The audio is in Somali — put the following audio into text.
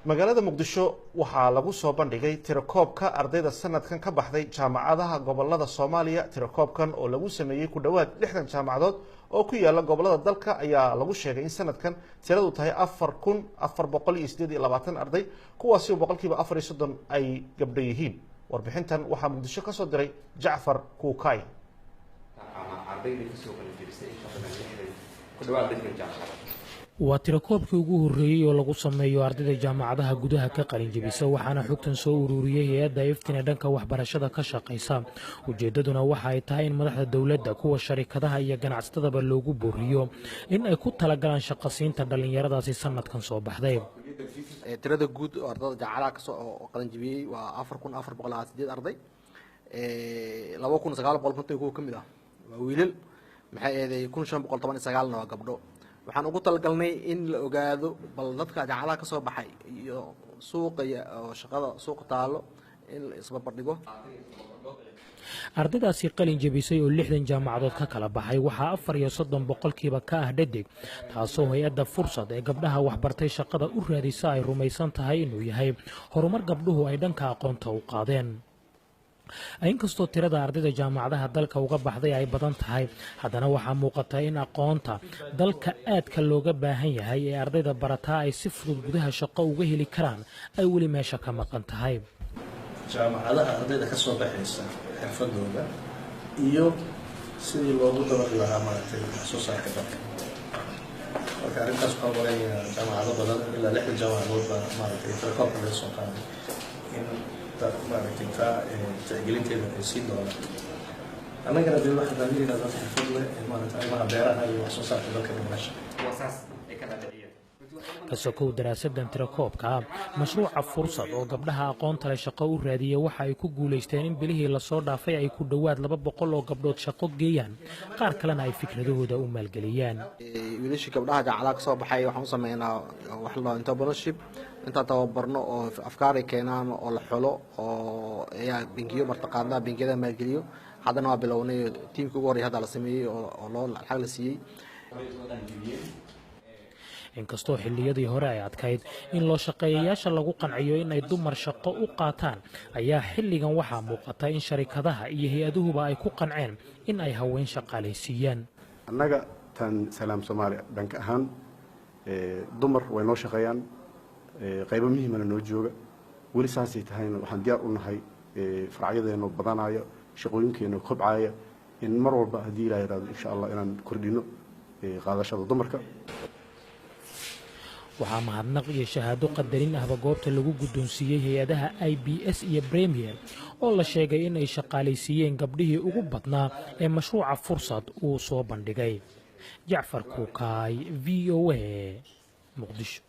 magaalada muqdisho waxaa lagu soo bandhigay tirakoobka ardayda sanadkan ka baxday jaamacadaha gobolada Soomaaliya. Tirakoobkan oo lagu sameeyay ku dhawaad 60 jaamacadood oo ku yaala gobolada dalka ayaa lagu sheegay in sanadkan tiradu tahay 4428 arday, kuwaasi oo boqolkiiba 34 ay gabdho yihiin. warbixintan waxaa muqdisho ka soo diray Jacfar Kuukay. waa tirakoobkii ugu horreeyay oo lagu sameeyo ardayda jaamacadaha gudaha ka qalin jebisa, waxaana xogtan soo ururiyay hay'adda iftiin dhanka waxbarashada ka shaqeysa. ujeedaduna waxa ay tahay in madaxda dawladda, kuwa sharikadaha iyo ganacsatadaba loogu booriyo in ay ku talagalaan shaqasiinta dhalinyaradaasi sanadkan soo baxday. tirada guud oo ardayda jaamacadaha ka soo qalin jebiyay waa 4408 arday. 2900 kuwa kamid ah waa wiilal, maxay eeday 1519 waa gabdho. waxaan ugu talagalnay in la ogaado bal dadka jaamacadaha ka soo baxay iyo suuqa iyo shaqada suuqa taalo in la isbarbardhigo. ardaydaasi qalin jebisay oo 60 jaamacadood ka kala baxay waxaa 34% ka ah dhadig, taasoo hay'adda fursad ee gabdhaha waxbartay shaqada u raadisa ay rumaysan tahay inuu yahay horumar gabdhuhu ay dhanka aqoonta u qaadeen. inkastoo tirada ardayda jaamacadaha dalka uga baxday ay badan tahay, haddana waxaa muuqata in aqoonta dalka aadka looga baahan yahay ee ardayda barataa ay si fudud gudaha shaqo uga heli karaan ay weli meesha ka maqan tahay. jaamacadaha ardayda ka soo baxaysa xirfadooda iyo sidii loogu dabaqi lahaa maaragtay soo saarka dalka. marka arrintaas waxaa wareegaya jaamacado badan ilaa 6 jaamacadood baa maaragtay tirakoobka laga soo qaaday in maaragtay taa tixgelinteeda ay sii doonaan. annagana dee waxaan raadinaynaa dad xirfad leh maaragtay arrimaha beeraha iyo wax soo saarka dalka dhimasha. ka sokow daraasadan tirakoobka, mashruuca fursad oo gabdhaha aqoonta leh shaqo u raadiya waxa ay ku guulaysteen in bilihii lasoo dhaafay ay ku dhawaad 200 oo gabdhood shaqo geeyaan, qaar kalena ay fikradahooda u maalgeliyaan. wiilashii gabdhaha jaamacadaha ka soo baxay waxaan u sameynaa wax la entrepreneurship, inta tababarno oo afkaar ay keenaan oo la xulo oo ayaa bangiyo martaqaadna bangiyada maalgeliyo. haddana waa bilownay tiimkii ugu horreeyay hadda la sameeyay oo loo lacag la siiyey. inkastoo xilliyadii hore ay adkayd in loo shaqeeyayaasha lagu qanciyo in ay dumar shaqo u qaataan, ayaa xilligan waxaa muuqata in sharikadaha iyo hay-aduhuba ay ku qanceen in ay haween shaqaalaysiiyaan. annaga tan Salaam Soomaaliya dhanka ahaan dumar way noo shaqeeyaan, qaybo muhiimana noo jooga. weli saasay tahayna waxaan diyaar u nahay faracyadeena badanayo, shaqooyinkeena kobcaya, in mar walba haddii ilaahay yiraahdo insha Allah inaan kordhino qaadashada dumarka. waxaa mahadnaq iyo shahaado qadarin ahba goobta lagu guddoonsiiyey hay-adaha IBS iyo Premier oo la sheegay in ay shaqaalaysiiyeen gabdhihii ugu badnaa ee mashruuca fursad uu soo bandhigay. Jacfar Kuukay, VOA, Muqdisho.